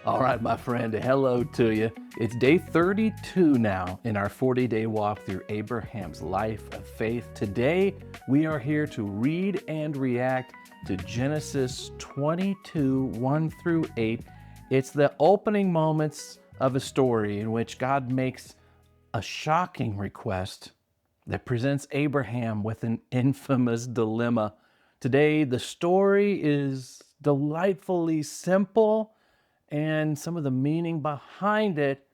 All right, my friend, hello to you. It's day 32 now in our 40-day walk through Abraham's life of faith. Today, we are here to read and react to Genesis 22, 1 through 8. It's the opening moments of a story in which God makes a shocking request that presents Abraham with an infamous dilemma. Today, the story is delightfully simple, and some of the meaning behind it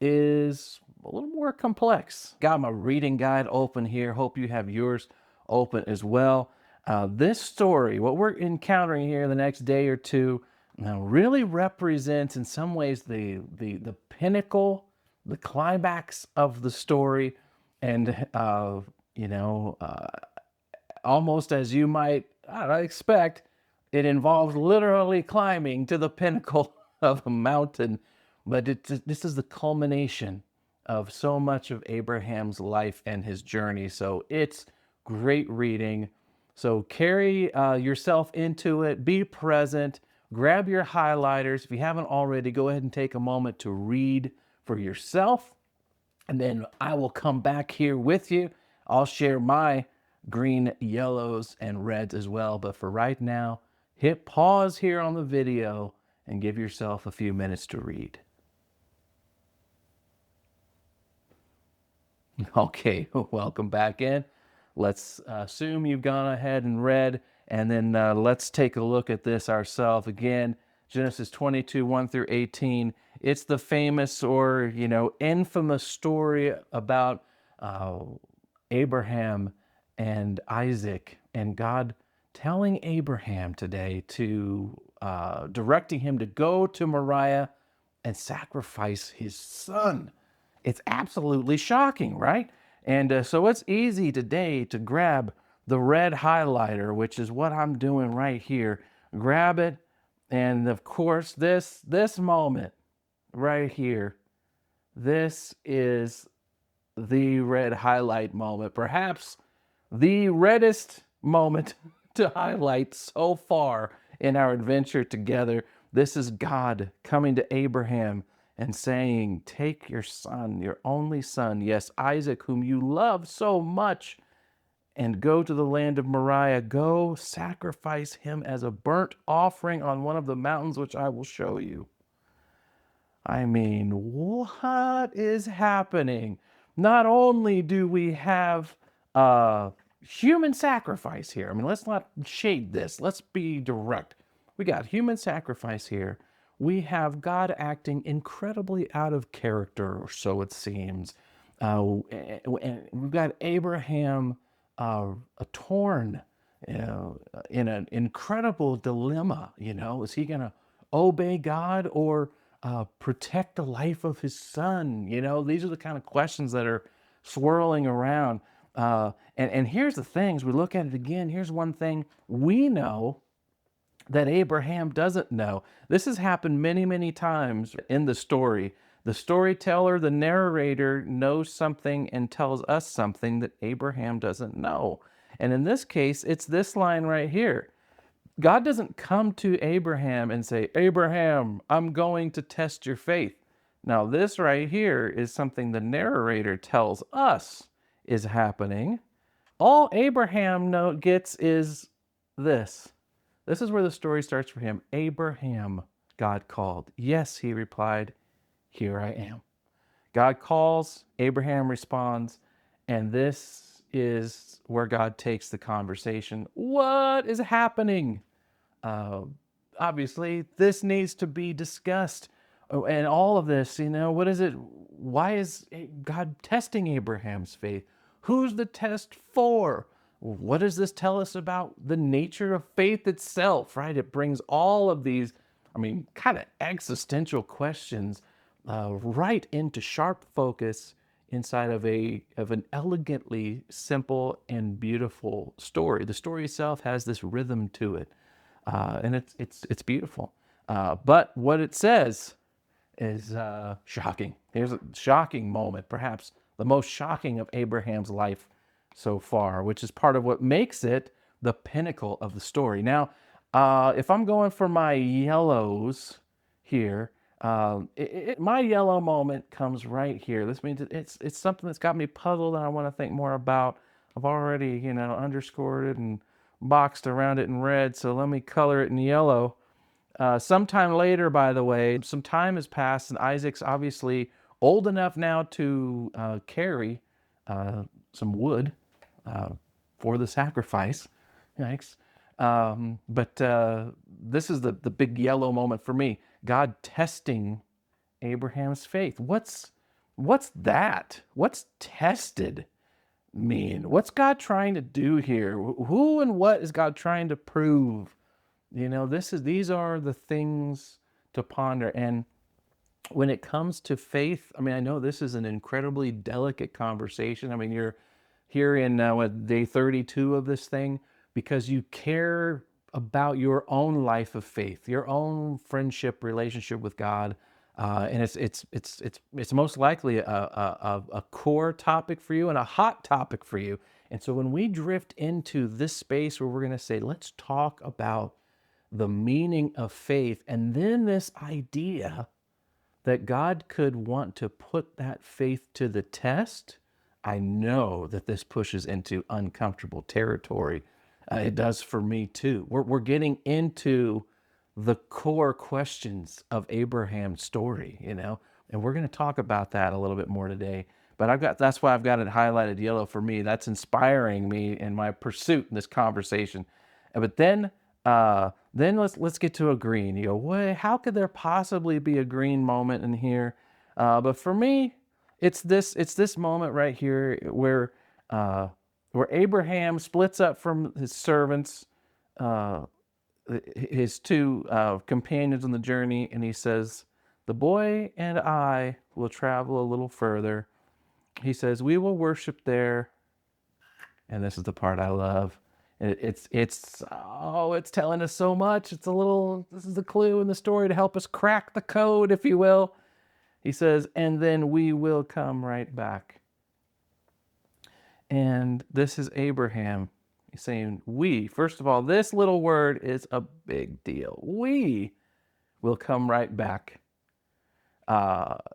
is a little more complex. Got my reading guide open here. Hope you have yours open as well. This story, what we're encountering here the next day or two, really represents in some ways the pinnacle, the climax of the story, and almost as you might, I don't know, expect, it involves literally climbing to the pinnacle of a mountain. But this is the culmination of so much of Abraham's life and his journey. So it's great reading. So carry yourself into it, be present, grab your highlighters. If you haven't already, go ahead and take a moment to read for yourself. And then I will come back here with you. I'll share my green, yellows, and reds as well. But for right now, hit pause here on the video and give yourself a few minutes to read. Okay, welcome back in. Let's assume you've gone ahead and read, and then let's take a look at this ourselves. Again, Genesis 22, 1 through 18. It's the famous or, infamous story about Abraham and Isaac, and God telling Abraham today to, directing him to go to Moriah and sacrifice his son. It's absolutely shocking, right? And so it's easy today to grab the red highlighter, which is what I'm doing right here. Grab it, and of course, this moment right here, this is the red highlight moment, perhaps the reddest moment to highlight so far in our adventure together. This is God coming to Abraham and saying, take your son, your only son, yes, Isaac, whom you love so much, and go to the land of Moriah. Go sacrifice him as a burnt offering on one of the mountains which I will show you. I mean, what is happening? Not only do we have human sacrifice here. I mean, let's not shade this. Let's be direct. We got human sacrifice here. We have God acting incredibly out of character, or so it seems. And we've got Abraham torn, in an incredible dilemma. Is he going to obey God or protect the life of his son? These are the kind of questions that are swirling around. And here's the thing, as we look at it again, here's one thing we know that Abraham doesn't know. This has happened many, many times in the story. The storyteller, the narrator, knows something and tells us something that Abraham doesn't know. And in this case, it's this line right here. God doesn't come to Abraham and say, Abraham, I'm going to test your faith. Now, this right here is something the narrator tells us is happening. All Abraham gets is this. This is where the story starts for him. Abraham, God called. Yes, he replied, here I am. God calls, Abraham responds, and this is where God takes the conversation. What is happening? Obviously, this needs to be discussed. And all of this, what is it? Why is God testing Abraham's faith? Who's the test for? What does this tell us about the nature of faith itself, right? It brings all of these, kind of existential questions right into sharp focus inside of an elegantly simple and beautiful story. The story itself has this rhythm to it, and it's beautiful. But what it says is shocking. Here's a shocking moment, perhaps the most shocking of Abraham's life so far, which is part of what makes it the pinnacle of the story. Now, if I'm going for my yellows here, My yellow moment comes right here. This means it's something that's got me puzzled, and I want to think more about. I've already, underscored it and boxed around it in red, so let me color it in yellow. Sometime later, by the way, some time has passed, and Isaac's obviously old enough now to carry uh, some wood uh, for the sacrifice. Yikes. But this is the big yellow moment for me. God testing Abraham's faith. What's that? What's tested mean? What's God trying to do here? Who and what is God trying to prove? These are the things to ponder. And when it comes to faith, I mean, I know this is an incredibly delicate conversation. I mean, you're here in day 32 of this thing because you care about your own life of faith, your own friendship relationship with God, and it's most likely a core topic for you and a hot topic for you. And so when we drift into this space where we're going to say, let's talk about the meaning of faith, and then this idea that God could want to put that faith to the test, I know that this pushes into uncomfortable territory. It does for me too. We're getting into the core questions of Abraham's story, and we're going to talk about that a little bit more today. But that's why I've got it highlighted yellow for me. That's inspiring me in my pursuit in this conversation. But then let's get to a green. You go, what? How could there possibly be a green moment in here? But for me, it's this moment right here where Abraham splits up from his servants, uh, his two companions on the journey, and he says, "The boy and I will travel a little further." He says, "We will worship there," and this is the part I love. It's telling us so much. This is the clue in the story to help us crack the code, if you will. He says, "And then we will come right back." And this is Abraham. He's saying, we. First of all, this little word is a big deal. We will come right back.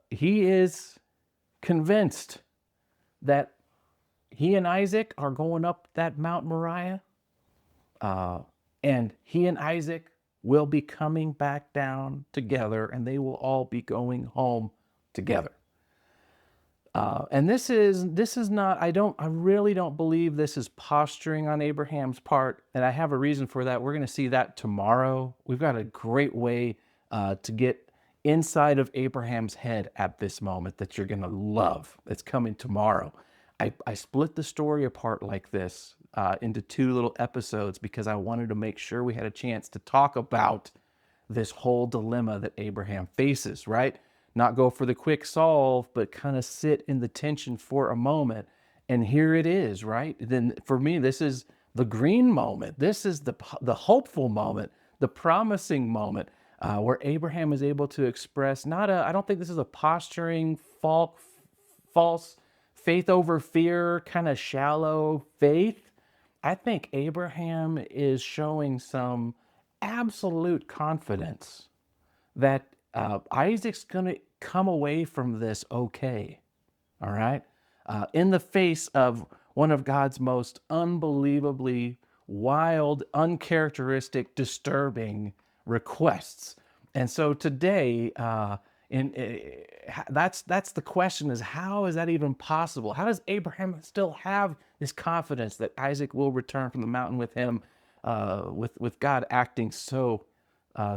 He is convinced that he and Isaac are going up that Mount Moriah, and he and Isaac will be coming back down together, and they will all be going home together. And this is not, I really don't believe this is posturing on Abraham's part, and I have a reason for that. We're going to see that tomorrow. We've got a great way to get inside of Abraham's head at this moment that you're going to love. It's coming tomorrow. I split the story apart like this into two little episodes because I wanted to make sure we had a chance to talk about this whole dilemma that Abraham faces, right? Not go for the quick solve, but kind of sit in the tension for a moment. And here it is, right? Then for me, this is the green moment. This is the hopeful moment, the promising moment, where Abraham is able to express I don't think this is a posturing, false faith over fear, kind of shallow faith. I think Abraham is showing some absolute confidence that Isaac's going to come away from this okay, all right? In the face of one of God's most unbelievably wild, uncharacteristic, disturbing requests. And so today, that's the question: is how is that even possible? How does Abraham still have this confidence that Isaac will return from the mountain with him, with God acting so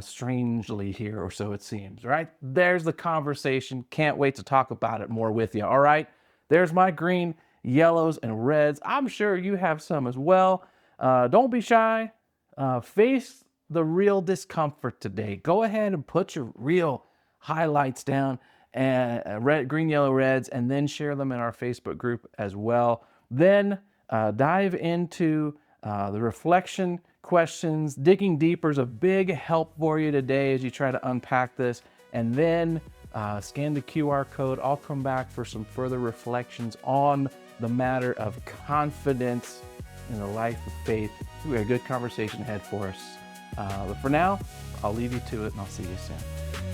strangely here, or so it seems, right? There's the conversation. Can't wait to talk about it more with you, all right? There's my green, yellows, and reds. I'm sure you have some as well. Don't be shy. Face the real discomfort today. Go ahead and put your real highlights down, and red, green, yellow, reds, and then share them in our Facebook group as well. Then dive into the reflection questions. Digging deeper is a big help for you today as you try to unpack this. And then scan the QR code. I'll come back for some further reflections on the matter of confidence in the life of faith. We got a good conversation ahead for us. But for now, I'll leave you to it, and I'll see you soon.